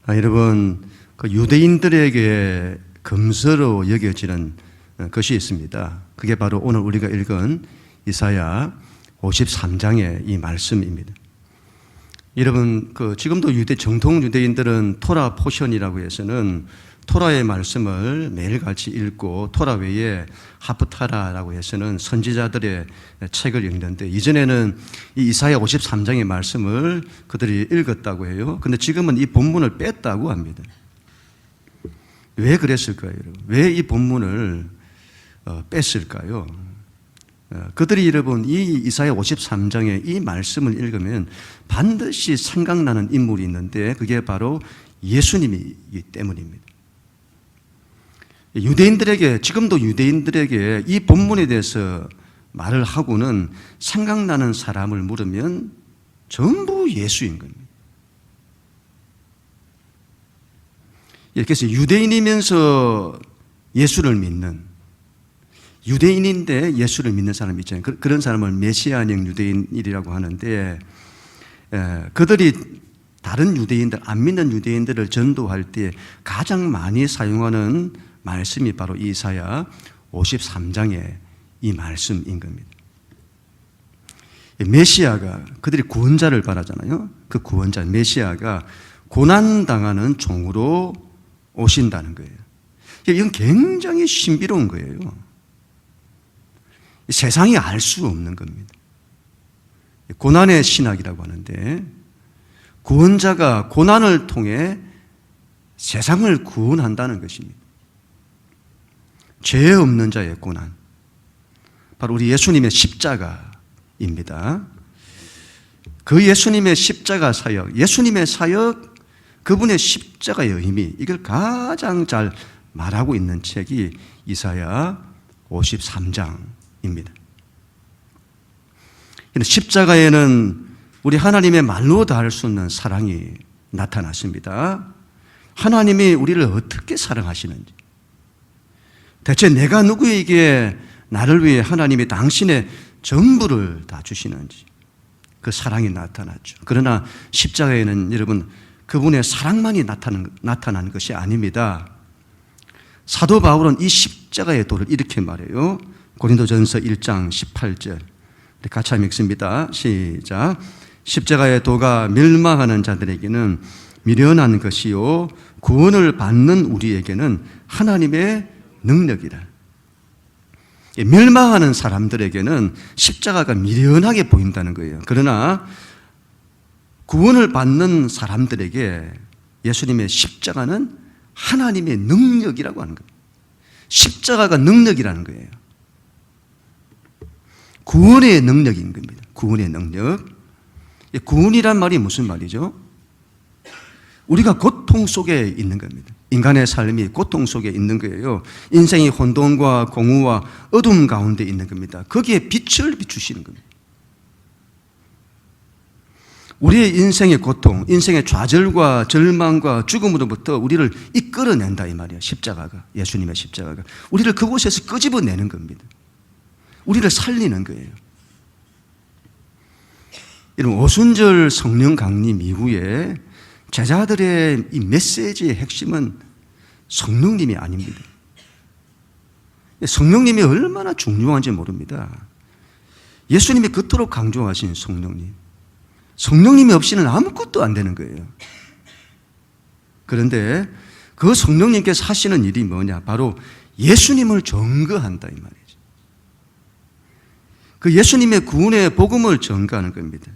여러분, 그 유대인들에게 금서로 여겨지는 것이 있습니다. 그게 바로 오늘 우리가 읽은 이사야 53장의 이 말씀입니다. 여러분, 지금도 정통 유대인들은 토라 포션이라고 해서는 토라의 말씀을 매일같이 읽고 토라 외에 하프타라라고 해서는 선지자들의 책을 읽는데, 이전에는 이 이사야 53장의 말씀을 그들이 읽었다고 해요. 근데 지금은 이 본문을 뺐다고 합니다. 왜 그랬을까요? 왜 이 본문을 뺐을까요? 그들이 여러분 이 이사야 53장의 이 말씀을 읽으면 반드시 생각나는 인물이 있는데, 그게 바로 예수님이기 때문입니다. 유대인들에게, 지금도 유대인들에게 이 본문에 대해서 말을 하고는 생각나는 사람을 물으면 전부 예수인 겁니다. 그래서 유대인이면서 예수를 믿는, 유대인인데 예수를 믿는 사람이 있잖아요. 그런 사람을 메시아형 유대인이라고 하는데, 그들이 다른 유대인들, 안 믿는 유대인들을 전도할 때 가장 많이 사용하는 말씀이 바로 이사야 53장의 이 말씀인 겁니다. 메시아가, 그들이 구원자를 바라잖아요. 그 구원자 메시아가 고난당하는 종으로 오신다는 거예요. 이건 굉장히 신비로운 거예요. 세상이 알 수 없는 겁니다. 고난의 신학이라고 하는데, 구원자가 고난을 통해 세상을 구원한다는 것입니다. 죄 없는 자의 고난, 바로 우리 예수님의 십자가입니다. 그 예수님의 십자가 사역, 예수님의 사역, 그분의 십자가의 의미, 이걸 가장 잘 말하고 있는 책이 이사야 53장입니다. 십자가에는 우리 하나님의 말로 다 할 수 없는 사랑이 나타났습니다. 하나님이 우리를 어떻게 사랑하시는지, 대체 내가 누구에게 나를 위해 하나님이 당신의 전부를 다 주시는지, 그 사랑이 나타났죠. 그러나 십자가에는 여러분 그분의 사랑만이 나타난 것이 아닙니다. 사도 바울은 이 십자가의 도를 이렇게 말해요. 고린도전서 1장 18절 같이 한번 읽습니다. 시작. 십자가의 도가 멸망하는 자들에게는 미련한 것이요 구원을 받는 우리에게는 하나님의 능력이라. 멸망하는 사람들에게는 십자가가 미련하게 보인다는 거예요. 그러나 구원을 받는 사람들에게 예수님의 십자가는 하나님의 능력이라고 하는 거예요. 십자가가 능력이라는 거예요. 구원의 능력인 겁니다. 구원의 능력. 구원이란 말이 무슨 말이죠? 우리가 고통 속에 있는 겁니다. 인간의 삶이 고통 속에 있는 거예요. 인생이 혼돈과 공허와 어둠 가운데 있는 겁니다. 거기에 빛을 비추시는 겁니다. 우리의 인생의 고통, 인생의 좌절과 절망과 죽음으로부터 우리를 이끌어낸다 이 말이에요. 십자가가, 예수님의 십자가가 우리를 그곳에서 끄집어내는 겁니다. 우리를 살리는 거예요. 이런 오순절 성령 강림 이후에 제자들의 이 메시지의 핵심은 성령님이 아닙니다. 성령님이 얼마나 중요한지 모릅니다. 예수님이 그토록 강조하신 성령님, 성령님이 없이는 아무것도 안 되는 거예요. 그런데 그 성령님께서 하시는 일이 뭐냐? 바로 예수님을 증거한다 이 말이죠. 그 예수님의 구원의 복음을 증거하는 겁니다.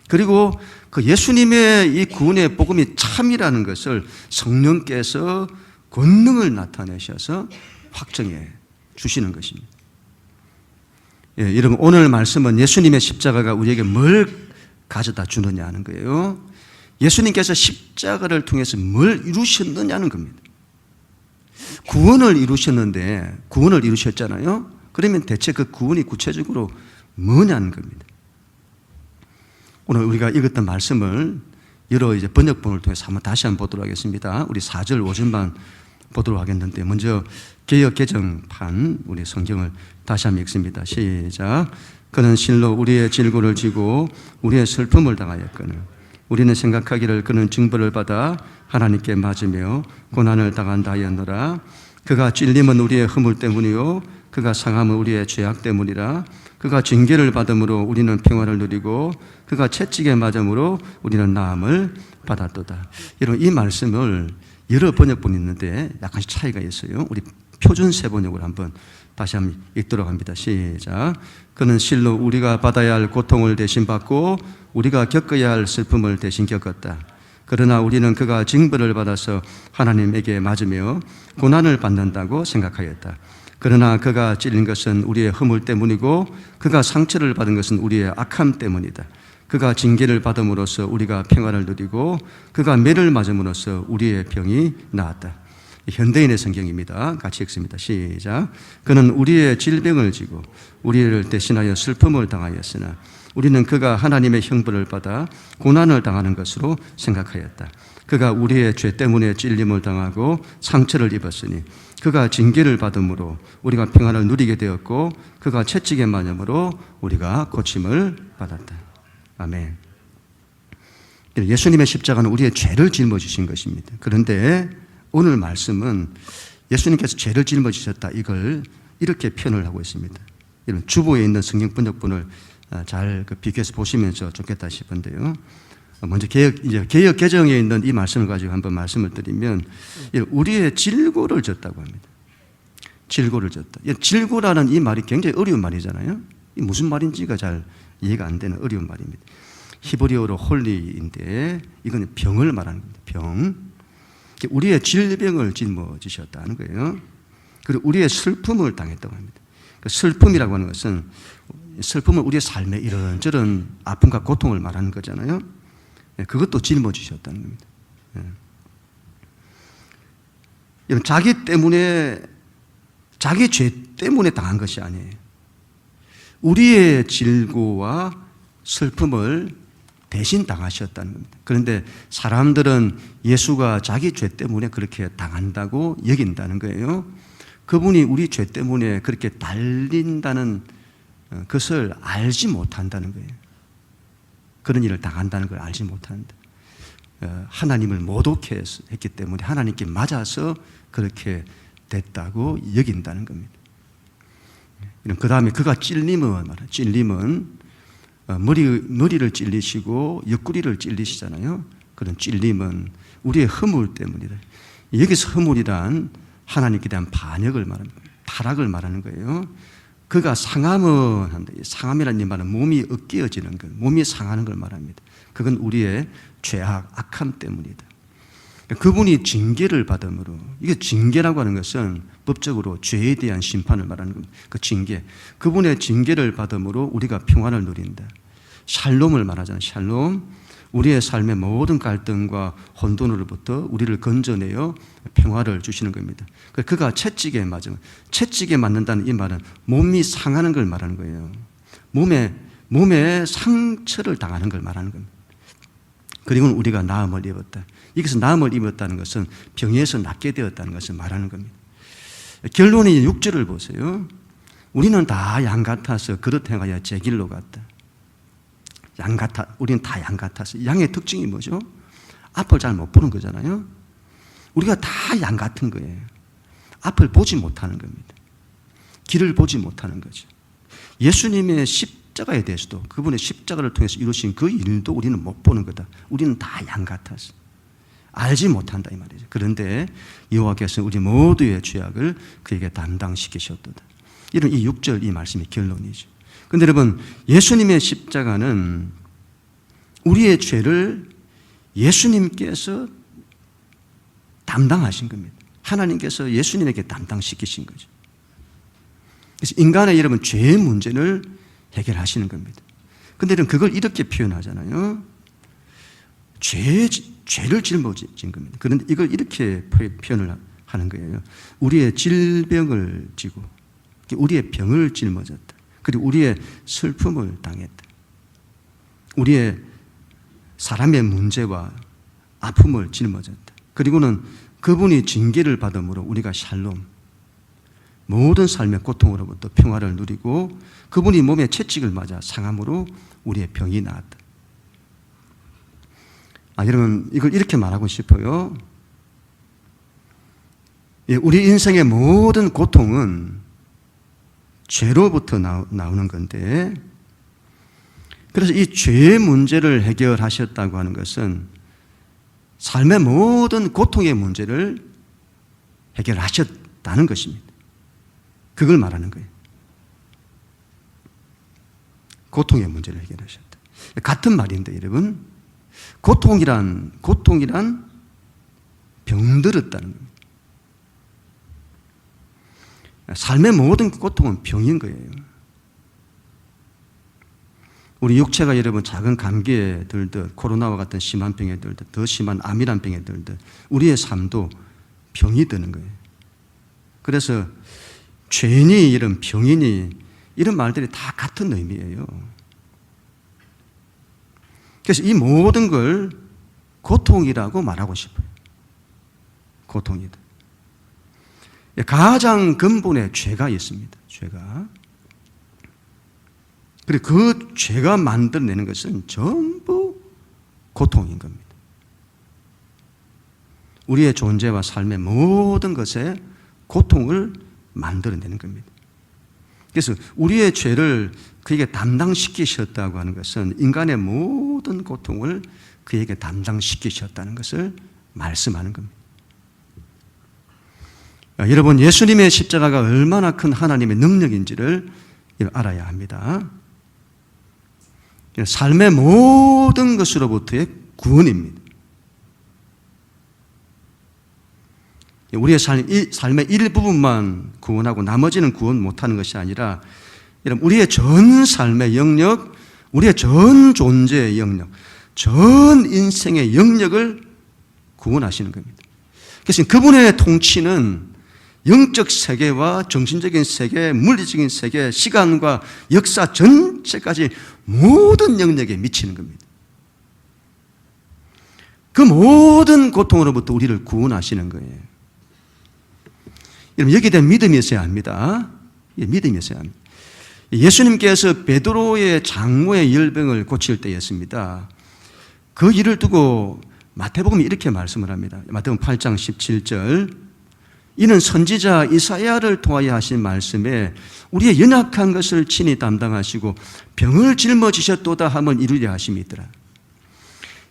그리고 그 예수님의 이 구원의 복음이 참이라는 것을 성령께서 권능을 나타내셔서 확정해 주시는 것입니다. 여러분, 오늘 말씀은 예수님의 십자가가 우리에게 뭘 가져다 주느냐 하는 거예요. 예수님께서 십자가를 통해서 뭘 이루셨느냐는 겁니다. 구원을 이루셨는데, 구원을 이루셨잖아요. 그러면 대체 그 구원이 구체적으로 뭐냐는 겁니다. 오늘 우리가 읽었던 말씀을 여러 번역본을 통해서 한번 다시 한번 보도록 하겠습니다. 우리 4절 5절만 보도록 하겠는데, 먼저 개역 개정판 우리 성경을 다시 한번 읽습니다. 시작. 그는 실로 우리의 질고를 지고 우리의 슬픔을 당하였거늘 우리는 생각하기를 그는 징벌을 받아 하나님께 맞으며 고난을 당한다 하였노라. 그가 찔림은 우리의 허물 때문이요 그가 상함은 우리의 죄악 때문이라. 그가 징계를 받음으로 우리는 평화를 누리고 그가 채찍에 맞음으로 우리는 나음을 받았도다. 여러분, 이 말씀을 여러 번역본이 있는데 약간씩 차이가 있어요. 우리 표준 세번역으로 한번 다시 한번 읽도록 합니다. 시작. 그는 실로 우리가 받아야 할 고통을 대신 받고 우리가 겪어야 할 슬픔을 대신 겪었다. 그러나 우리는 그가 징벌을 받아서 하나님에게 맞으며 고난을 받는다고 생각하였다. 그러나 그가 찔린 것은 우리의 허물 때문이고 그가 상처를 받은 것은 우리의 악함 때문이다. 그가 징계를 받음으로써 우리가 평화를 누리고 그가 매를 맞음으로써 우리의 병이 나았다. 현대인의 성경입니다. 같이 읽습니다. 시작. 그는 우리의 질병을 지고 우리를 대신하여 슬픔을 당하였으나 우리는 그가 하나님의 형벌을 받아 고난을 당하는 것으로 생각하였다. 그가 우리의 죄 때문에 찔림을 당하고 상처를 입었으니 그가 징계를 받음으로 우리가 평안을 누리게 되었고 그가 채찍에 맞음으로 우리가 고침을 받았다. 아멘. 예수님의 십자가는 우리의 죄를 짊어지신 것입니다. 그런데 오늘 말씀은 예수님께서 죄를 짊어지셨다, 이걸 이렇게 표현을 하고 있습니다. 이런 주보에 있는 성경 번역본을 잘 비교해서 보시면서 좋겠다 싶은데요. 먼저 개역 개정에 있는 이 말씀을 가지고 한번 말씀을 드리면 우리의 질고를 졌다고 합니다. 질고를 졌다. 질고라는 이 말이 굉장히 어려운 말이잖아요. 이 무슨 말인지가 잘 이해가 안 되는 어려운 말입니다. 히브리어로 홀리인데 이건 병을 말하는 겁니다. 병. 우리의 질병을 짊어지셨다는 거예요. 그리고 우리의 슬픔을 당했다고 합니다. 슬픔이라고 하는 것은 슬픔은 우리의 삶의 이런저런 아픔과 고통을 말하는 거잖아요. 그것도 짊어지셨다는 겁니다. 자기 때문에, 자기 죄 때문에 당한 것이 아니에요. 우리의 질고와 슬픔을 대신 당하셨다는 겁니다. 그런데 사람들은 예수가 자기 죄 때문에 그렇게 당한다고 여긴다는 거예요. 그분이 우리 죄 때문에 그렇게 달린다는 것을 알지 못한다는 거예요. 그런 일을 당한다는 걸 알지 못한다. 하나님을 모독해 했기 때문에 하나님께 맞아서 그렇게 됐다고 여긴다는 겁니다. 그 다음에 그가 찔림은 머리를 찔리시고 옆구리를 찔리시잖아요. 그런 찔림은 우리의 허물 때문이다. 여기서 허물이란 하나님께 대한 반역을 말하는 거예요. 타락을 말하는 거예요. 그가 상함은 한다. 상함이라는 이 말은 몸이 으깨어지는 것, 몸이 상하는 걸 말합니다. 그건 우리의 죄악, 악함 때문이다. 그분이 징계를 받음으로, 이게 징계라고 하는 것은 법적으로 죄에 대한 심판을 말하는 겁니다. 그 징계, 그분의 징계를 받음으로 우리가 평안을 누린다. 샬롬을 말하잖아요. 샬롬, 우리의 삶의 모든 갈등과 혼돈으로부터 우리를 건져내어 평화를 주시는 겁니다. 그가 채찍에 맞으면, 채찍에 맞는다는 이 말은 몸이 상하는 걸 말하는 거예요. 몸에 상처를 당하는 걸 말하는 겁니다. 그리고 우리가 나음을 입었다. 여기서 나음을 입었다는 것은 병에서 낫게 되었다는 것을 말하는 겁니다. 결론이 6절을 보세요. 우리는 다 양 같아서 그릇 행하여 제 길로 갔다. 우리는 다 양 같아서. 양의 특징이 뭐죠? 앞을 잘 못 보는 거잖아요. 우리가 다 양 같은 거예요. 앞을 보지 못하는 겁니다. 길을 보지 못하는 거죠. 예수님의 십자가에 대해서도 그분의 십자가를 통해서 이루신 그 일도 우리는 못 보는 거다. 우리는 다 양 같아서 알지 못한다 이 말이죠. 그런데 여호와께서 우리 모두의 죄악을 그에게 담당시키셨도다. 이런 이 6절 이 말씀이 결론이죠. 그런데 여러분, 예수님의 십자가는 우리의 죄를 예수님께서 담당하신 겁니다. 하나님께서 예수님에게 담당시키신 거죠. 그래서 인간의 여러분 죄의 문제를 해결하시는 겁니다. 그런데 그걸 이렇게 표현하잖아요. 죄를 짊어진 겁니다. 그런데 이걸 이렇게 표현을 하는 거예요. 우리의 질병을 지고 우리의 병을 짊어졌다. 그리고 우리의 슬픔을 당했다. 우리의 사람의 문제와 아픔을 짊어졌다. 그리고는 그분이 징계를 받음으로 우리가 샬롬, 모든 삶의 고통으로부터 평화를 누리고 그분이 몸에 채찍을 맞아 상함으로 우리의 병이 나았다. 여러분, 이걸 이렇게 말하고 싶어요. 우리 인생의 모든 고통은 죄로부터 나오는 건데, 그래서 이 죄의 문제를 해결하셨다고 하는 것은 삶의 모든 고통의 문제를 해결하셨다는 것입니다. 그걸 말하는 거예요. 고통의 문제를 해결하셨다. 같은 말인데 여러분, 고통이란 병들었다는 겁니다. 삶의 모든 고통은 병인 거예요. 우리 육체가 여러분 작은 감기에 들듯 코로나와 같은 심한 병에 들듯 더 심한 암이란 병에 들듯 우리의 삶도 병이 드는 거예요. 그래서 죄인이 이런 병인이 이런 말들이 다 같은 의미예요. 그래서 이 모든 걸 고통이라고 말하고 싶어요. 고통이다. 가장 근본에 죄가 있습니다. 죄가. 그리고 그 죄가 만들어내는 것은 전부 고통인 겁니다. 우리의 존재와 삶의 모든 것에 고통을 만들어내는 겁니다. 그래서 우리의 죄를 그에게 담당시키셨다고 하는 것은 인간의 모든 고통을 그에게 담당시키셨다는 것을 말씀하는 겁니다. 여러분, 예수님의 십자가가 얼마나 큰 하나님의 능력인지를 알아야 합니다. 삶의 모든 것으로부터의 구원입니다. 우리의 삶의 일부분만 구원하고 나머지는 구원 못하는 것이 아니라 우리의 전 삶의 영역, 우리의 전 존재의 영역, 전 인생의 영역을 구원하시는 겁니다. 그래서 그분의 통치는 영적 세계와 정신적인 세계, 물리적인 세계, 시간과 역사 전체까지 모든 영역에 미치는 겁니다. 그 모든 고통으로부터 우리를 구원하시는 거예요. 여러분, 여기에 대한 믿음이 있어야 합니다. 믿음이 있어야 합니다. 예수님께서 베드로의 장모의 열병을 고칠 때였습니다. 그 일을 두고 마태복음이 이렇게 말씀을 합니다. 마태복음 8장 17절, 이는 선지자 이사야를 통하여 하신 말씀에 우리의 연약한 것을 친히 담당하시고 병을 짊어지셨도다 함을 이루려 하심이더라.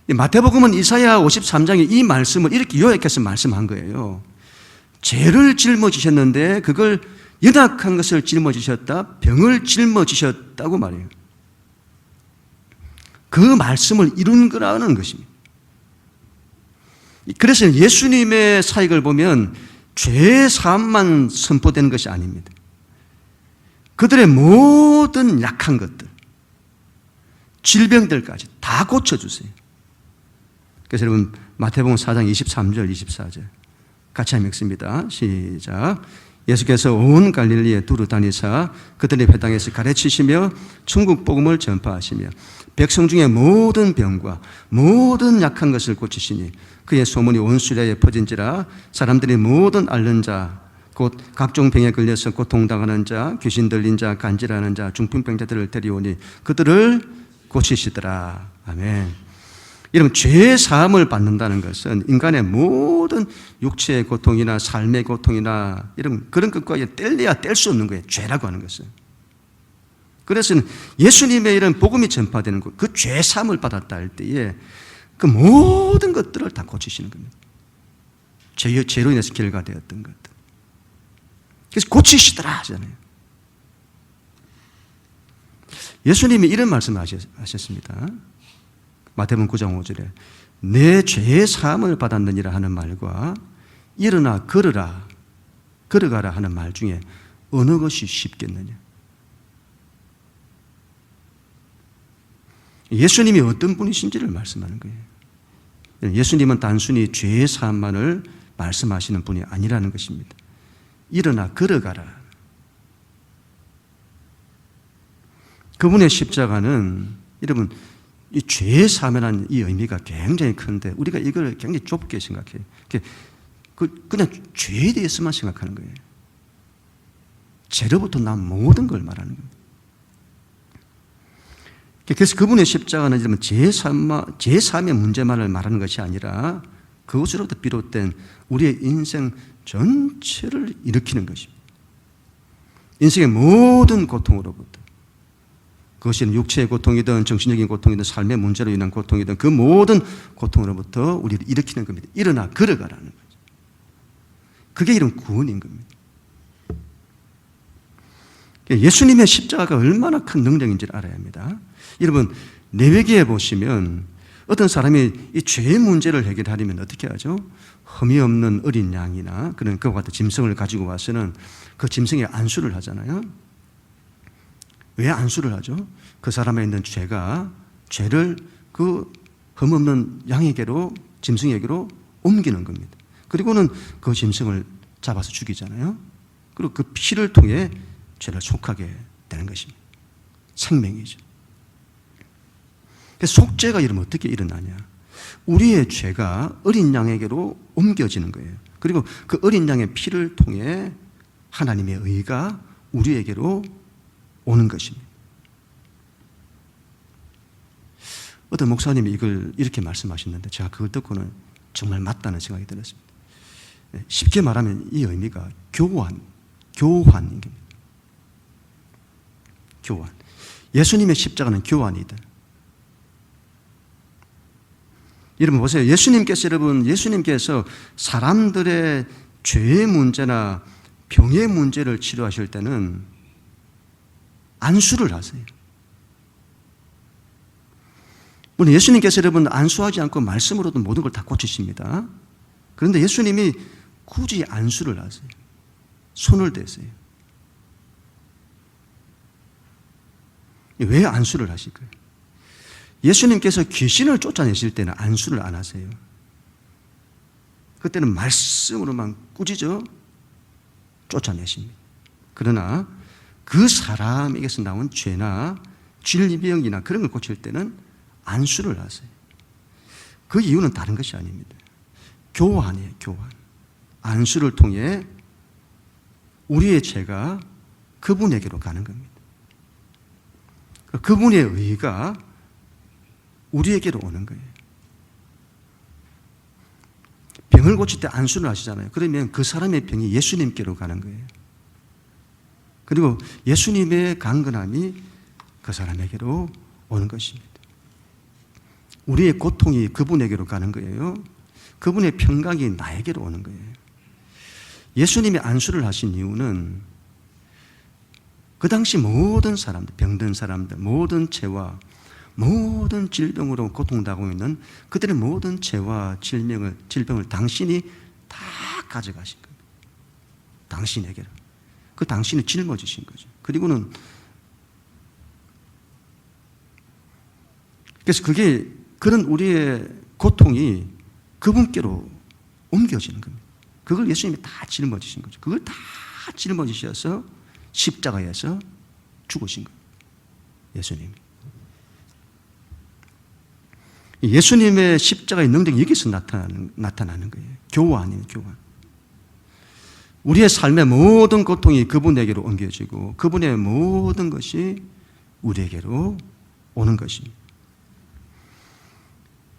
마태복음은 이사야 53장에 이 말씀을 이렇게 요약해서 말씀한 거예요. 죄를 짊어지셨는데 그걸 연약한 것을 짊어지셨다, 병을 짊어지셨다고 말해요. 그 말씀을 이룬 거라는 것입니다. 그래서 예수님의 사역을 보면 죄의 사함만 선포되는 것이 아닙니다. 그들의 모든 약한 것들, 질병들까지 다 고쳐주세요. 그래서 여러분 마태복음 4장 23절 24절 같이 한번 읽습니다. 시작. 예수께서 온 갈릴리에 두루 다니사 그들의 회당에서 가르치시며 천국 복음을 전파하시며 백성 중에 모든 병과 모든 약한 것을 고치시니 그의 소문이 온 수레에 퍼진지라. 사람들이 모든 앓는 자 곧 각종 병에 걸려서 고통당하는 자, 귀신 들린 자, 간질하는 자, 중풍병자들을 데려오니 그들을 고치시더라. 아멘. 여러분, 죄의 사함을 받는다는 것은 인간의 모든 육체의 고통이나 삶의 고통이나 이런 그런 것과 뗄래야 뗄 수 없는 거예요. 죄라고 하는 것은. 그래서 예수님의 이런 복음이 전파되는 것, 그 죄 사함을 받았다 할 때에 그 모든 것들을 다 고치시는 겁니다. 죄로 인해서 결과되었던 것들. 그래서 고치시더라 하잖아요. 예수님이 이런 말씀을 하셨습니다. 마태복음 9장 5절에 내 죄의 사함을 받았느니라 하는 말과 일어나 걸어가라 하는 말 중에 어느 것이 쉽겠느냐. 예수님이 어떤 분이신지를 말씀하는 거예요. 예수님은 단순히 죄의 사함만을 말씀하시는 분이 아니라는 것입니다. 일어나 걸어가라. 그분의 십자가는 여러분 이 죄의 사함이라는 이 의미가 굉장히 큰데 우리가 이걸 굉장히 좁게 생각해요. 그냥 죄에 대해서만 생각하는 거예요. 죄로부터 난 모든 걸 말하는 겁니다. 그래서 그분의 십자가는 제3의 문제만을 말하는 것이 아니라 그것으로부터 비롯된 우리의 인생 전체를 일으키는 것입니다. 인생의 모든 고통으로부터, 그것이 육체의 고통이든 정신적인 고통이든 삶의 문제로 인한 고통이든 그 모든 고통으로부터 우리를 일으키는 겁니다. 일어나 걸어가라는 거죠. 그게 이런 구원인 겁니다. 예수님의 십자가가 얼마나 큰 능력인지를 알아야 합니다. 여러분, 레위기에 보시면 어떤 사람이 이 죄의 문제를 해결하려면 어떻게 하죠? 흠이 없는 어린 양이나 그런 그와 같은 짐승을 가지고 와서는 그 짐승에 안수를 하잖아요. 왜 안수를 하죠? 그 사람에 있는 죄를 그 흠 없는 양에게로, 짐승에게로 옮기는 겁니다. 그리고는 그 짐승을 잡아서 죽이잖아요. 그리고 그 피를 통해 죄를 속하게 되는 것입니다. 생명이죠. 그래서 속죄가 이러면 어떻게 일어나냐? 우리의 죄가 어린 양에게로 옮겨지는 거예요. 그리고 그 어린 양의 피를 통해 하나님의 의가 우리에게로 오는 것입니다. 어떤 목사님이 이걸 이렇게 말씀하셨는데 제가 그걸 듣고는 정말 맞다는 생각이 들었습니다. 쉽게 말하면 이 의미가 교환인 겁니다. 교환. 예수님의 십자가는 교환이다. 여러분 보세요. 예수님께서 사람들의 죄의 문제나 병의 문제를 치료하실 때는 안수를 하세요. 물론 예수님께서 여러분 안수하지 않고 말씀으로도 모든 걸 다 고치십니다. 그런데 예수님이 굳이 안수를 하세요. 손을 대세요. 왜 안수를 하실까요? 예수님께서 귀신을 쫓아내실 때는 안수를 안 하세요. 그때는 말씀으로만 꾸짖어 쫓아내십니다. 그러나 그 사람에게서 나온 죄나 질병이나 그런 걸 고칠 때는 안수를 하세요. 그 이유는 다른 것이 아닙니다. 교환이에요, 교환. 안수를 통해 우리의 죄가 그분에게로 가는 겁니다. 그분의 의가 우리에게로 오는 거예요. 병을 고칠 때 안수를 하시잖아요. 그러면 그 사람의 병이 예수님께로 가는 거예요. 그리고 예수님의 강건함이 그 사람에게로 오는 것입니다. 우리의 고통이 그분에게로 가는 거예요. 그분의 평강이 나에게로 오는 거예요. 예수님이 안수를 하신 이유는 그 당시 모든 사람들, 병든 사람들, 모든 죄와 모든 질병으로 고통당하고 있는 그들의 모든 죄와 질병을 당신이 다 가져가신 겁니다. 당신에게로. 그 당신이 짊어지신 거죠. 그리고는 그래서 그런 우리의 고통이 그분께로 옮겨지는 겁니다. 그걸 예수님이 다 짊어지신 거죠. 그걸 다 짊어지셔서 십자가에서 죽으신 거예요. 예수님. 예수님의 십자가의 능력이 여기서 나타나는 거예요. 교환이에요, 교환. 우리의 삶의 모든 고통이 그분에게로 옮겨지고 그분의 모든 것이 우리에게로 오는 것입니다.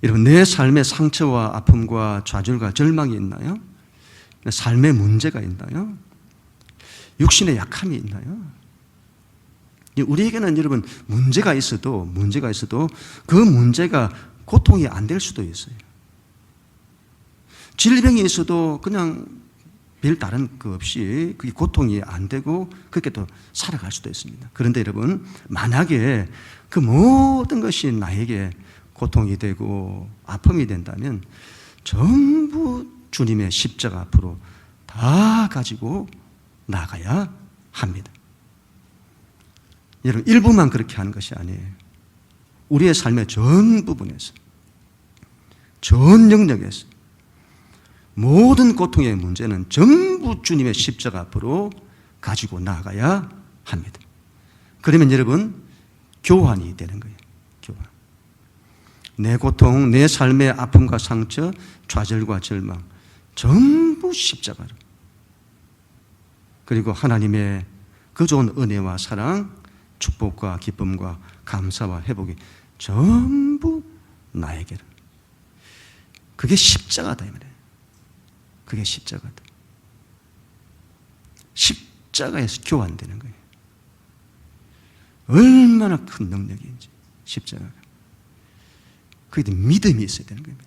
여러분, 내 삶의 상처와 아픔과 좌절과 절망이 있나요? 삶의 문제가 있나요? 육신의 약함이 있나요? 우리에게는 여러분 문제가 있어도 그 문제가 고통이 안 될 수도 있어요. 질병이 있어도 그냥 별 다른 거 없이 그게 고통이 안 되고 그렇게 또 살아갈 수도 있습니다. 그런데 여러분, 만약에 그 모든 것이 나에게 고통이 되고 아픔이 된다면 전부 주님의 십자가 앞으로 다 가지고 나가야 합니다. 여러분, 일부만 그렇게 하는 것이 아니에요. 우리의 삶의 전 부분에서, 전 영역에서 모든 고통의 문제는 전부 주님의 십자가 앞으로 가지고 나가야 합니다. 그러면 여러분, 교환이 되는 거예요. 교환. 내 고통, 내 삶의 아픔과 상처, 좌절과 절망 전부 십자가로, 그리고 하나님의 그 좋은 은혜와 사랑, 축복과 기쁨과 감사와 회복이 전부 나에게로. 그게 십자가다 이 말이에요. 그게 십자가다. 십자가에서 교환되는 거예요. 얼마나 큰 능력인지 십자가가. 그게 믿음이 있어야 되는 겁니다.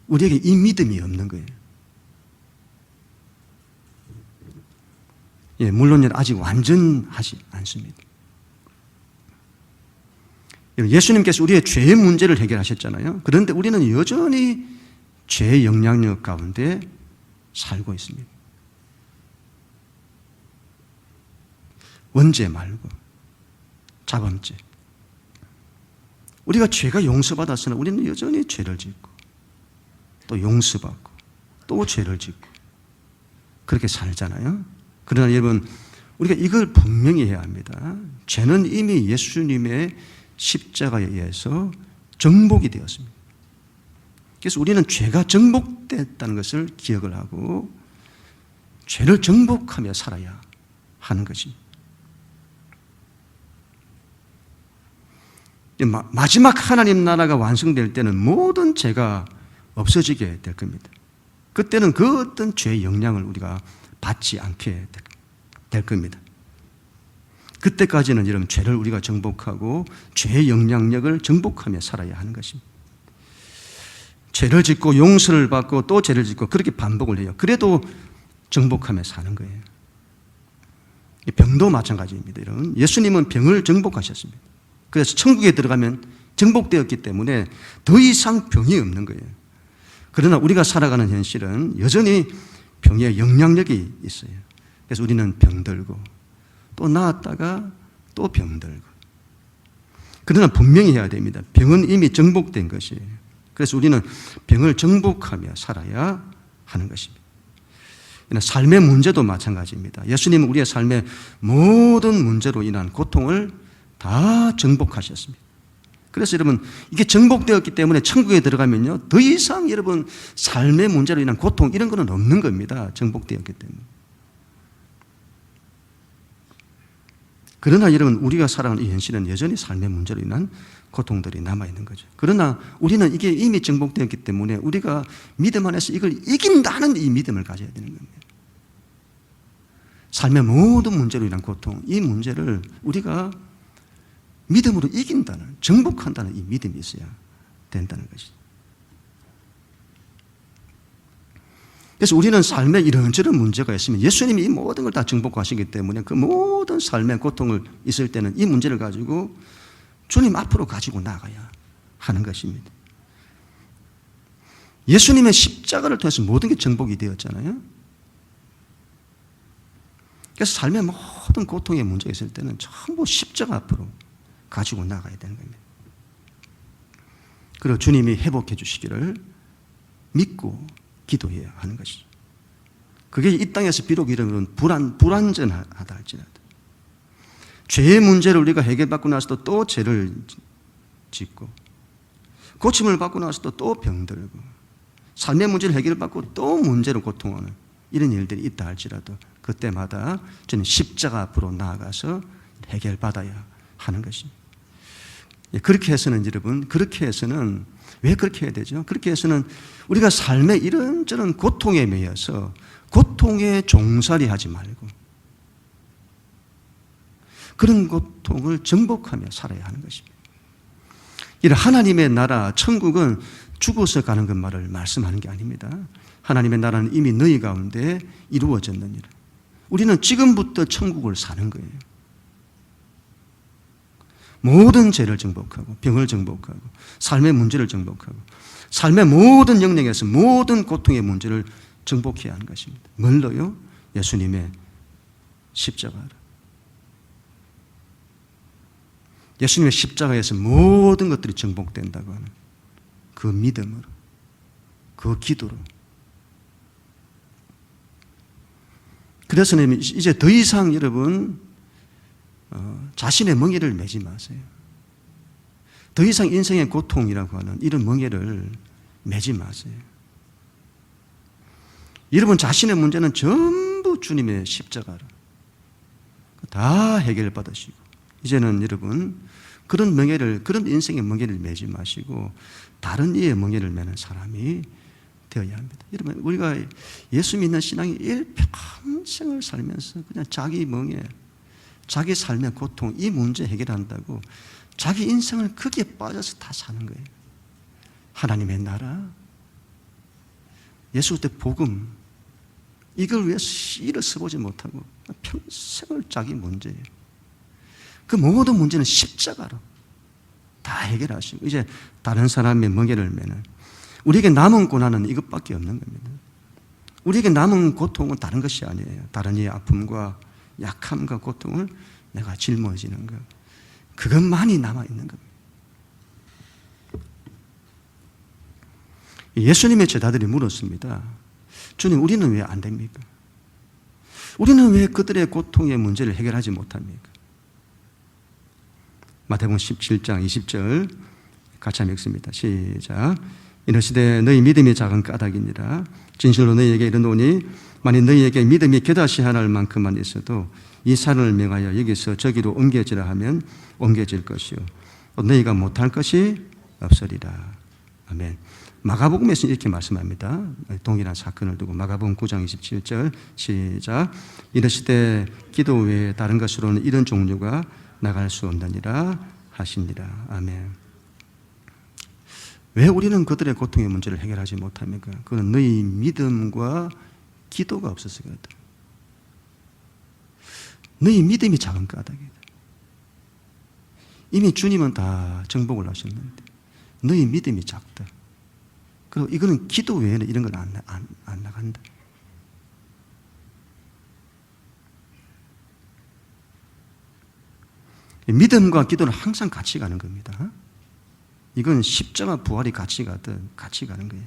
우리에게 이 믿음이 없는 거예요. 예, 물론 아직 완전하지 않습니다. 예수님께서 우리의 죄의 문제를 해결하셨잖아요. 그런데 우리는 여전히 죄의 영향력 가운데 살고 있습니다. 원죄 말고 자범죄. 우리가 죄가 용서받았으나 우리는 여전히 죄를 짓고 또 용서받고 또 죄를 짓고 그렇게 살잖아요. 그러나 여러분, 우리가 이걸 분명히 해야 합니다. 죄는 이미 예수님의 십자가에 의해서 정복이 되었습니다. 그래서 우리는 죄가 정복됐다는 것을 기억을 하고 죄를 정복하며 살아야 하는 것입니다. 마지막 하나님 나라가 완성될 때는 모든 죄가 없어지게 될 겁니다. 그때는 그 어떤 죄의 영향을 우리가 받지 않게 될 겁니다. 그때까지는 여러분 죄를 우리가 정복하고 죄의 영향력을 정복하며 살아야 하는 것입니다. 죄를 짓고 용서를 받고 또 죄를 짓고 그렇게 반복을 해요. 그래도 정복하며 사는 거예요. 병도 마찬가지입니다. 여러분. 예수님은 병을 정복하셨습니다. 그래서 천국에 들어가면 정복되었기 때문에 더 이상 병이 없는 거예요. 그러나 우리가 살아가는 현실은 여전히 병의 영향력이 있어요. 그래서 우리는 병들고 또 나았다가 또 병들고. 그러나 분명히 해야 됩니다. 병은 이미 정복된 것이에요. 그래서 우리는 병을 정복하며 살아야 하는 것입니다. 삶의 문제도 마찬가지입니다. 예수님은 우리의 삶의 모든 문제로 인한 고통을 다 정복하셨습니다. 그래서 여러분, 이게 정복되었기 때문에 천국에 들어가면요, 더 이상 여러분 삶의 문제로 인한 고통 이런 거는 없는 겁니다. 정복되었기 때문에. 그러나 여러분, 우리가 살아가는 이 현실은 여전히 삶의 문제로 인한 고통들이 남아있는 거죠. 그러나 우리는 이게 이미 정복되었기 때문에 우리가 믿음 안에서 이걸 이긴다는 이 믿음을 가져야 되는 겁니다. 삶의 모든 문제로 인한 고통, 이 문제를 우리가 믿음으로 이긴다는, 정복한다는 이 믿음이 있어야 된다는 것이죠. 그래서 우리는 삶에 이런저런 문제가 있으면 예수님이 이 모든 걸 다 정복하시기 때문에 그 모든 삶의 고통을 있을 때는 이 문제를 가지고 주님 앞으로 가지고 나가야 하는 것입니다. 예수님의 십자가를 통해서 모든 게 정복이 되었잖아요. 그래서 삶의 모든 고통의 문제가 있을 때는 전부 십자가 앞으로 가지고 나가야 되는 겁니다. 그리고 주님이 회복해 주시기를 믿고 기도해야 하는 것이죠. 그게 이 땅에서 비록 이러면 불완전하다 할지라도 죄의 문제를 우리가 해결받고 나서도 또 죄를 짓고 고침을 받고 나서도 또 병들고 삶의 문제를 해결받고 또 문제로 고통하는 이런 일들이 있다 할지라도 그때마다 저는 십자가 앞으로 나아가서 해결받아야 하는 것입니다. 그렇게 해서는 여러분, 그렇게 해서는 왜 그렇게 해야 되죠? 그렇게 해서는 우리가 삶의 이런저런 고통에 매여서 고통에 종살이 하지 말고 그런 고통을 정복하며 살아야 하는 것입니다. 이런 하나님의 나라, 천국은 죽어서 가는 것만을 말씀하는 게 아닙니다. 하나님의 나라는 이미 너희 가운데 이루어졌느니라. 우리는 지금부터 천국을 사는 거예요. 모든 죄를 정복하고 병을 정복하고 삶의 문제를 정복하고 삶의 모든 영역에서 모든 고통의 문제를 정복해야 하는 것입니다. 뭘로요? 예수님의 십자가로. 예수님의 십자가에서 모든 것들이 정복된다고 하는 그 믿음으로, 그 기도로. 그래서 이제 더 이상 여러분 자신의 멍에를 매지 마세요. 더 이상 인생의 고통이라고 하는 이런 멍에를 매지 마세요. 여러분 자신의 문제는 전부 주님의 십자가로 다 해결받으시고, 이제는 여러분 그런 멍에를, 그런 인생의 멍에를 매지 마시고 다른 이의 멍에를 매는 사람이 되어야 합니다. 여러분, 우리가 예수 믿는 신앙이 일평생을 살면서 그냥 자기 멍에, 자기 삶의 고통, 이 문제 해결한다고 자기 인생을 거기에 빠져서 다 사는 거예요. 하나님의 나라, 예수 그리스도의 복음, 이걸 위해서 일을 써보지 못하고 평생을 자기 문제예요. 그 모든 문제는 십자가로 다 해결하시고 이제 다른 사람의 멍에를 매는, 우리에게 남은 고난은 이것밖에 없는 겁니다. 우리에게 남은 고통은 다른 것이 아니에요. 다른 이의 아픔과 약함과 고통을 내가 짊어지는 것, 그것만이 남아있는 겁니다. 예수님의 제자들이 물었습니다. 주님, 우리는 왜 안 됩니까? 우리는 왜 그들의 고통의 문제를 해결하지 못합니까? 마태복음 17장 20절 같이 한번 읽습니다. 시작. 이르시되 너희 믿음이 작은 까닭이니라. 진실로 너희에게 이르노니 만일 너희에게 믿음이 겨자씨 하나를 만큼만 있어도 이 산을 명하여 여기서 저기로 옮겨지라 하면 옮겨질 것이요 너희가 못할 것이 없으리라. 아멘. 마가복음에서 이렇게 말씀합니다. 동일한 사건을 두고 마가복음 9장 27절 시작. 이르시되 기도 외에 다른 것으로는 이런 종류가 나갈 수 없느니라 하시니라. 아멘. 왜 우리는 그들의 고통의 문제를 해결하지 못합니까? 그건 너희 믿음과 기도가 없어서거든. 너희 믿음이 작은 까닭이다. 이미 주님은 다 정복을 하셨는데 너희 믿음이 작다. 그리고 이거는 기도 외에는 이런 건 안 나간다. 믿음과 기도는 항상 같이 가는 겁니다. 이건 십자가 부활이 같이 가듯 같이 가는 거예요.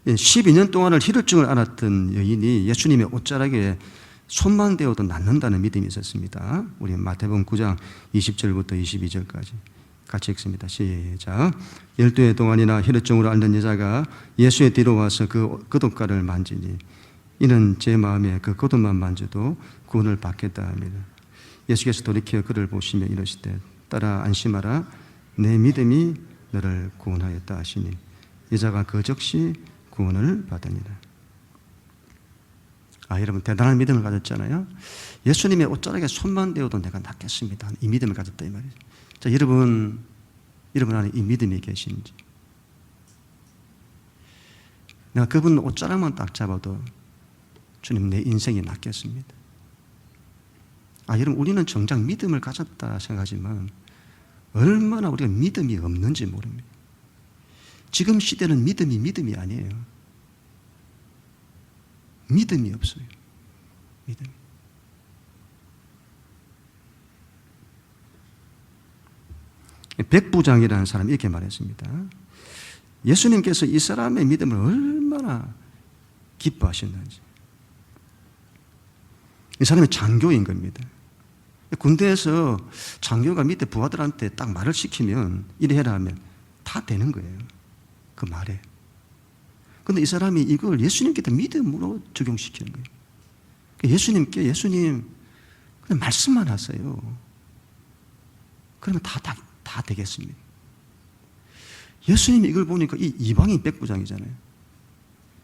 12년 동안을 혈루증을 앓았던 여인이 예수님의 옷자락에 손만 대어도 낫는다는 믿음이 있었습니다. 우리 마태복음 9장 20절부터 22절까지 같이 읽습니다. 시작. 12해 동안이나 혈루증으로 앓는 여자가 예수의 뒤로 와서 그 겉옷가를 만지니 이는 제 마음에 그 겉옷만 만져도 구원을 받겠다 합니다. 예수께서 돌이켜 그를 보시며 이르시되 따라 안심하라, 내 믿음이 너를 구원하였다 하시니 여자가 그 즉시 구원을 받으니라. 여러분 대단한 믿음을 가졌잖아요. 예수님의 옷자락에 손만 대어도 내가 낫겠습니다. 이 믿음을 가졌다 이 말이죠. 자, 여러분 안에 이 믿음이 계신지. 내가 그분 옷자락만 딱 잡아도 주님 내 인생이 낫겠습니다. 여러분 우리는 정작 믿음을 가졌다 생각하지만 얼마나 우리가 믿음이 없는지 모릅니다. 지금 시대는 믿음이 아니에요. 믿음이 없어요. 믿음이. 백부장이라는 사람이 이렇게 말했습니다. 예수님께서 이 사람의 믿음을 얼마나 기뻐하셨는지. 이 사람이 장교인 겁니다. 군대에서 장교가 밑에 부하들한테 딱 말을 시키면 이래 해라 하면 다 되는 거예요. 그 말에. 그런데 이 사람이 이걸 예수님께 믿음으로 적용시키는 거예요. 예수님 그냥 말씀만 하세요. 그러면 다 되겠습니다. 예수님이 이걸 보니까 이 이방인 백부장이잖아요.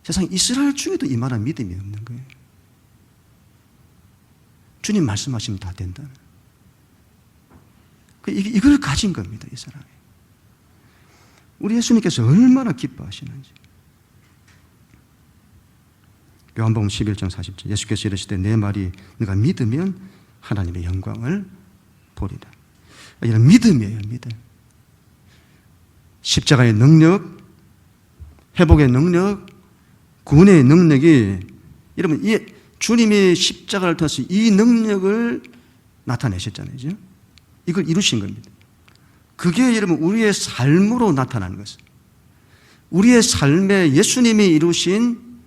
세상 이스라엘 중에도 이만한 믿음이 없는 거예요. 주님 말씀하시면 다 된다. 이걸 가진 겁니다, 이 사람이. 우리 예수님께서 얼마나 기뻐하시는지. 요한복음 11장 40절 예수께서 이르시되 내 말이 네가 믿으면 하나님의 영광을 보리라. 이런 믿음이에요, 믿음. 십자가의 능력, 회복의 능력, 구원의 능력이, 여러분 이 주님이 십자가를 통해서 이 능력을 나타내셨잖아요. 이걸 이루신 겁니다. 그게 여러분 우리의 삶으로 나타나는 것은, 우리의 삶에 예수님이 이루신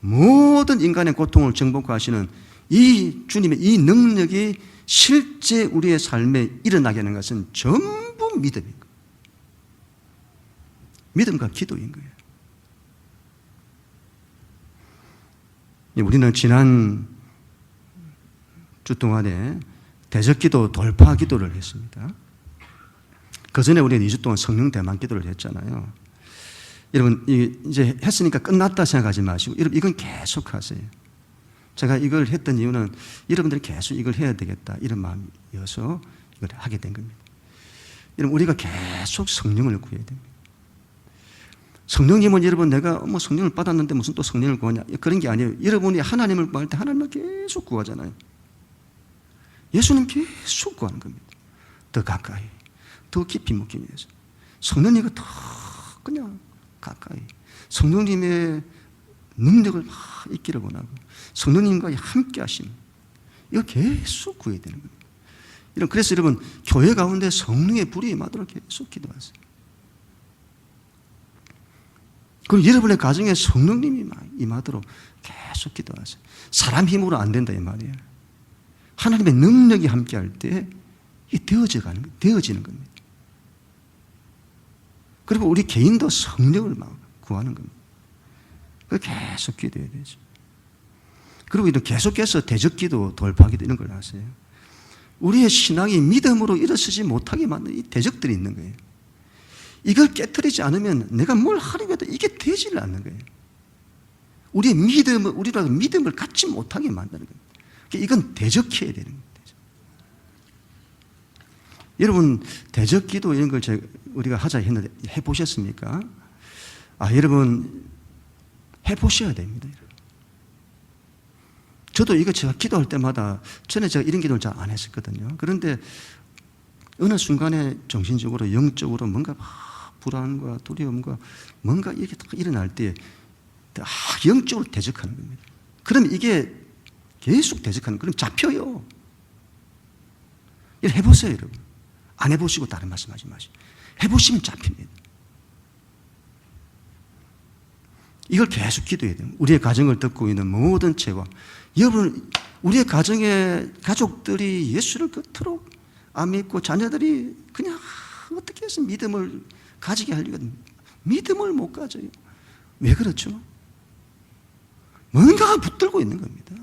모든 인간의 고통을 정복하시는 이 주님의 이 능력이 실제 우리의 삶에 일어나게 하는 것은 전부 믿음인 거예요. 믿음과 기도인 거예요. 우리는 지난 주 동안에 대적기도 돌파 기도를 했습니다. 그 전에 우리는 2주 동안 성령 대만 기도를 했잖아요. 여러분, 이제 했으니까 끝났다 생각하지 마시고, 여러분, 이건 계속 하세요. 제가 이걸 했던 이유는 여러분들이 계속 이걸 해야 되겠다, 이런 마음이어서 이걸 하게 된 겁니다. 여러분, 우리가 계속 성령을 구해야 됩니다. 성령님은 여러분, 내가 뭐 성령을 받았는데 무슨 또 성령을 구하냐, 그런 게 아니에요. 여러분이 하나님을 구할 때 하나님을 계속 구하잖아요. 예수님 계속 구하는 겁니다. 더 가까이, 더 깊이 묻기 위해서. 성령님과 더 그냥 가까이, 성령님의 능력을 막 있기를 원하고, 성령님과 함께 하심, 이거 계속 구해야 되는 겁니다. 그래서 여러분, 교회 가운데 성령의 불이 임하도록 계속 기도하세요. 그리고 여러분의 가정에 성령님이 임하도록 계속 기도하세요. 사람 힘으로 안 된다, 이 말이에요. 하나님의 능력이 함께 할 때 이게 되어지는 겁니다. 그리고 우리 개인도 성령을 막 구하는 겁니다. 계속 기도해야 되죠. 그리고 이런 계속해서 대적기도, 돌파기도 이런 걸 하세요. 우리의 신앙이 믿음으로 일어서지 못하게 만든 이 대적들이 있는 거예요. 이걸 깨트리지 않으면 내가 뭘 하려고 해도 이게 되지를 않는 거예요. 우리의 믿음을 갖지 못하게 만드는 거예요. 이건 대적해야 되는 거예요. 여러분, 대적기도 이런 걸 우리가 하자 했는데 해보셨습니까? 여러분, 해보셔야 됩니다. 저도 이거 제가 기도할 때마다, 전에 제가 이런 기도를 잘 안 했었거든요. 그런데 어느 순간에 정신적으로, 영적으로 뭔가 불안과 두려움과 뭔가 이렇게 딱 일어날 때 영적으로 대적하는 겁니다. 그럼 이게 계속 대적하는, 그럼 잡혀요. 이걸 해보세요, 여러분. 안 해보시고 다른 말씀하지 마시고. 해보시면 잡힙니다. 이걸 계속 기도해야 돼요. 우리의 가정을 듣고 있는 모든 죄와, 여러분, 우리의 가정의 가족들이 예수를 그토록 안 믿고 자녀들이 그냥 어떻게 해서 믿음을 가지게 하려고 믿음을 못 가져요. 왜 그렇죠? 뭔가가 붙들고 있는 겁니다.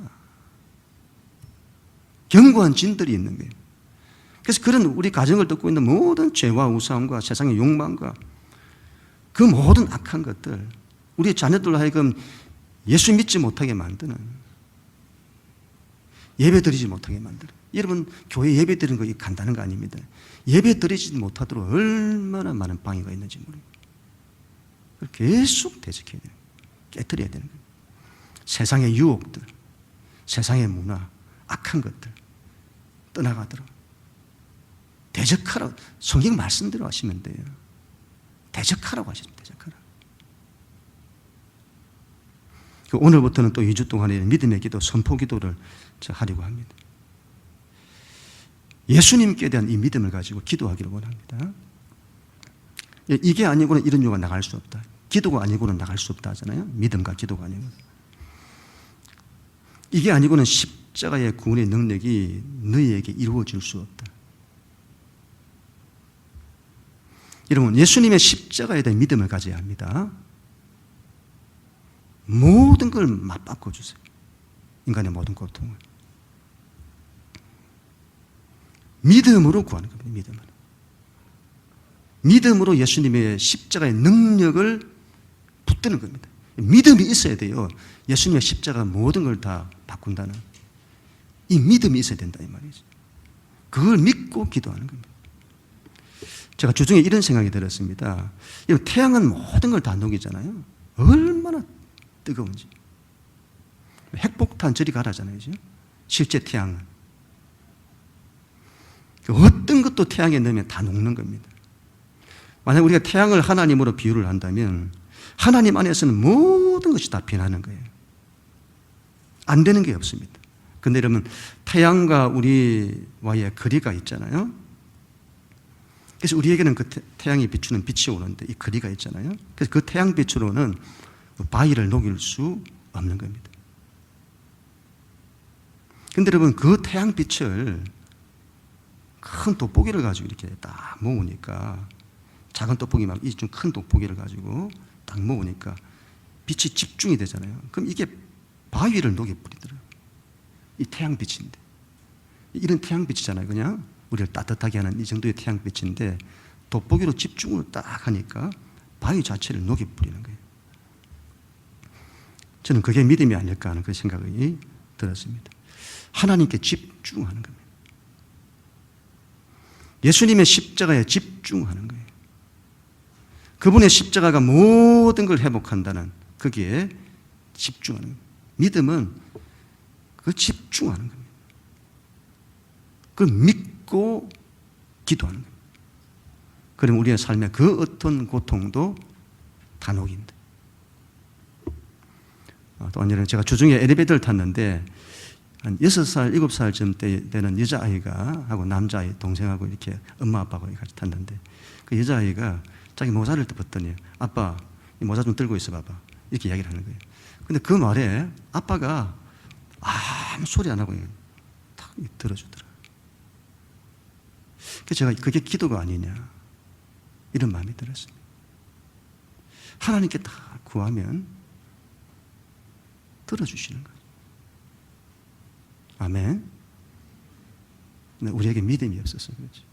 견고한 진들이 있는 거예요. 그래서 그런 우리 가정을 듣고 있는 모든 죄와 우상과 세상의 욕망과 그 모든 악한 것들, 우리 자녀들로 하여금 예수 믿지 못하게 만드는, 예배 드리지 못하게 만드는, 여러분, 교회 예배 드리는 거 간단한 거 아닙니다. 예배 드리지 못하도록 얼마나 많은 방해가 있는지 모르고 계속 대적해야 되는 거예요. 깨트려야 되는 거예요. 세상의 유혹들, 세상의 문화, 악한 것들 떠나가도록 대적하라고, 성경 말씀대로 하시면 돼요. 대적하라고 하시면 대적하라고. 오늘부터는 또 2주 동안의 믿음의 기도, 선포 기도를 하려고 합니다. 예수님께 대한 이 믿음을 가지고 기도하기를 원합니다. 이게 아니고는 이런 요가 나갈 수 없다. 기도가 아니고는 나갈 수 없다 하잖아요. 믿음과 기도가 아니고. 이게 아니고는 십자가의 구원의 능력이 너희에게 이루어질 수 없다. 여러분, 예수님의 십자가에 대한 믿음을 가져야 합니다. 모든 걸 맞바꿔 주세요. 인간의 모든 고통을. 믿음으로 구하는 겁니다. 믿음으로 예수님의 십자가의 능력을 붙드는 겁니다. 믿음이 있어야 돼요. 예수님의 십자가 모든 걸 다 바꾼다는 이 믿음이 있어야 된다, 이 말이죠. 그걸 믿고 기도하는 겁니다. 제가 주중에 이런 생각이 들었습니다. 태양은 모든 걸 다 녹이잖아요. 얼마나 뜨거운지. 핵폭탄 저리 가라잖아요. 실제 태양은. 어떤 것도 태양에 넣으면 다 녹는 겁니다. 만약 우리가 태양을 하나님으로 비유를 한다면 하나님 안에서는 모든 것이 다 변하는 거예요. 안 되는 게 없습니다. 그런데 여러분, 태양과 우리와의 거리가 있잖아요. 그래서 우리에게는 그 태양이 비추는 빛이 오는데 이 거리가 있잖아요. 그래서 그 태양 빛으로는 바위를 녹일 수 없는 겁니다. 그런데 여러분, 그 태양 빛을 큰 돋보기를 가지고 이렇게 딱 모으니까, 작은 돋보기 말고 이 좀 큰 돋보기를 가지고 딱 모으니까 빛이 집중이 되잖아요. 그럼 이게 바위를 녹여버리더라고요. 이 태양 빛인데. 이런 태양빛이잖아요. 그냥 우리를 따뜻하게 하는 이 정도의 태양빛인데 돋보기로 집중을 딱 하니까 바위 자체를 녹여버리는 거예요. 저는 그게 믿음이 아닐까 하는 그 생각이 들었습니다. 하나님께 집중하는 겁니다. 예수님의 십자가에 집중하는 거예요. 그분의 십자가가 모든 걸 회복한다는 거기에 집중하는 거예요. 믿음은 그 집중하는 겁니다. 그걸 믿고 기도하는 겁니다. 그럼 우리의 삶에 그 어떤 고통도 다 녹인다. 또 언제는 제가 주중에 엘리베이터를 탔는데 한 6살, 7살쯤 되는 여자아이가 하고 남자아이, 동생하고 이렇게 엄마 아빠하고 같이 탔는데 그 여자아이가 자기 모자를 벗더니 아빠 이 모자 좀 들고 있어 봐봐 이렇게 이야기를 하는 거예요. 근데 그 말에 아빠가 아무 소리 안 하고 탁 들어주더라. 그래서 제가 그게 기도가 아니냐 이런 마음이 들었습니다. 하나님께 다 구하면 들어주시는 거예요. 아멘. 근데 우리에게 믿음이 없어서 그렇지.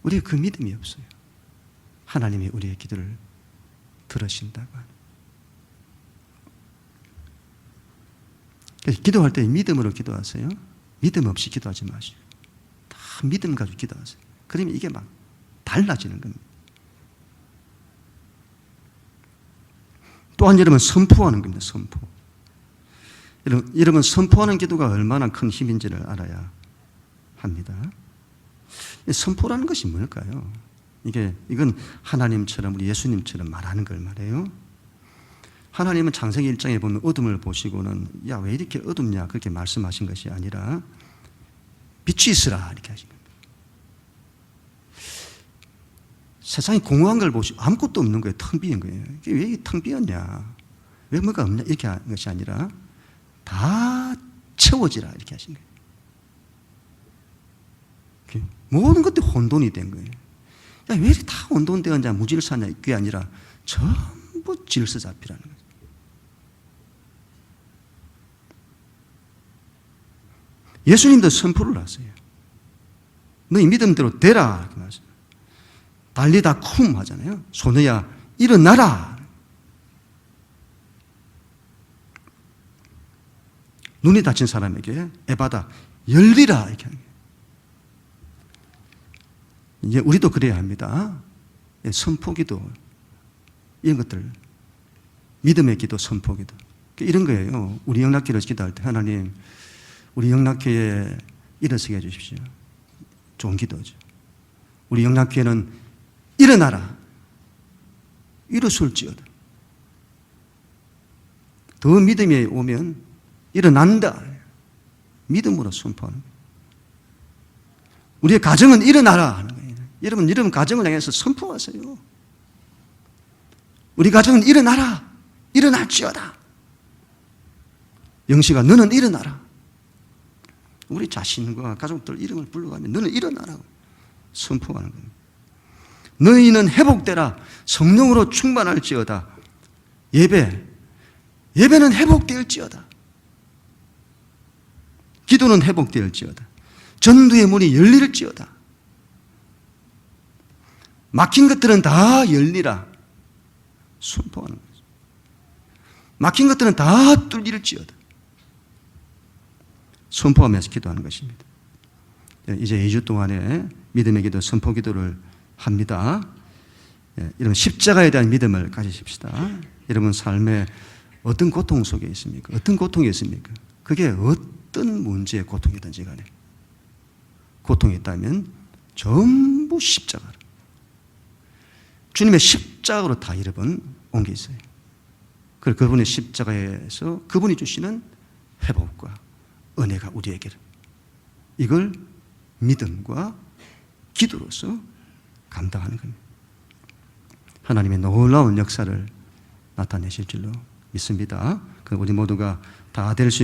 우리가 그 믿음이 없어요. 하나님이 우리의 기도를 들으신다고 하는. 그래서 기도할 때 믿음으로 기도하세요. 믿음 없이 기도하지 마시고 다 믿음 가지고 기도하세요. 그러면 이게 막 달라지는 겁니다. 또한 여러분 선포하는 겁니다. 선포. 여러분 선포하는 기도가 얼마나 큰 힘인지를 알아야 합니다. 선포라는 것이 뭘까요? 이건 하나님처럼 우리 예수님처럼 말하는 걸 말해요. 하나님은 창세기 1장에 보면 어둠을 보시고는 야 왜 이렇게 어둡냐 그렇게 말씀하신 것이 아니라 빛이 있으라 이렇게 하신 겁니다. 세상이 공허한 걸 보시고 아무것도 없는 거예요. 텅 비인 거예요. 이게 왜 텅 비었냐 왜 뭐가 없냐 이렇게 하는 것이 아니라 다 채워지라 이렇게 하신 거예요. 모든 것들이 혼돈이 된 거예요. 야, 왜 이렇게 다 혼돈되었냐 무질서냐 그게 아니라 전부 질서 잡히라는 거예요. 예수님도 선포를 하세요. 너희 믿음대로 되라 이렇게 말씀해요. 달리다 쿰 하잖아요. 소녀야 일어나라. 눈이 다친 사람에게 에바다 열리라 이렇게 하는 거예요. 이제 우리도 그래야 합니다. 선포기도 이런 것들 믿음의 기도, 선포기도 이런 거예요. 우리 영락교회를 기도할 때 하나님 우리 영락교회에 일어서게 해주십시오. 좋은 기도죠. 우리 영락교회는 일어나라. 일어설지어다. 더 믿음이 오면 일어난다. 믿음으로 선포하는 거예요. 우리의 가정은 일어나라 하는 거예요. 여러분 가정을 향해서 선포하세요. 우리 가정은 일어나라. 일어날지어다. 영식아 너는 일어나라. 우리 자신과 가족들 이름을 불러가며 너는 일어나라고 선포하는 겁니다. 너희는 회복되라. 성령으로 충만할지어다. 예배는 회복될지어다. 기도는 회복될지어다. 전도의 문이 열릴지어다. 막힌 것들은 다 열리라. 선포하는 거죠. 막힌 것들은 다 뚫릴지어다. 선포하면서 기도하는 것입니다. 이제 2주 동안에 믿음의 기도, 선포 기도를 합니다. 여러분 십자가에 대한 믿음을 가지십시다. 여러분 삶에 어떤 고통 속에 있습니까? 어떤 고통이 있습니까? 그게 어떤 문제의 고통이든지 간에 고통이 있다면 전부 십자가로 주님의 십자가로 다 여러분 온 게 있어요. 그리고 그분의 십자가에서 그분이 주시는 회복과 은혜가 우리에게 이걸 믿음과 기도로서 감당하는 겁니다. 하나님의 놀라운 역사를 나타내실 줄로 믿습니다. 우리 모두가 다 될 수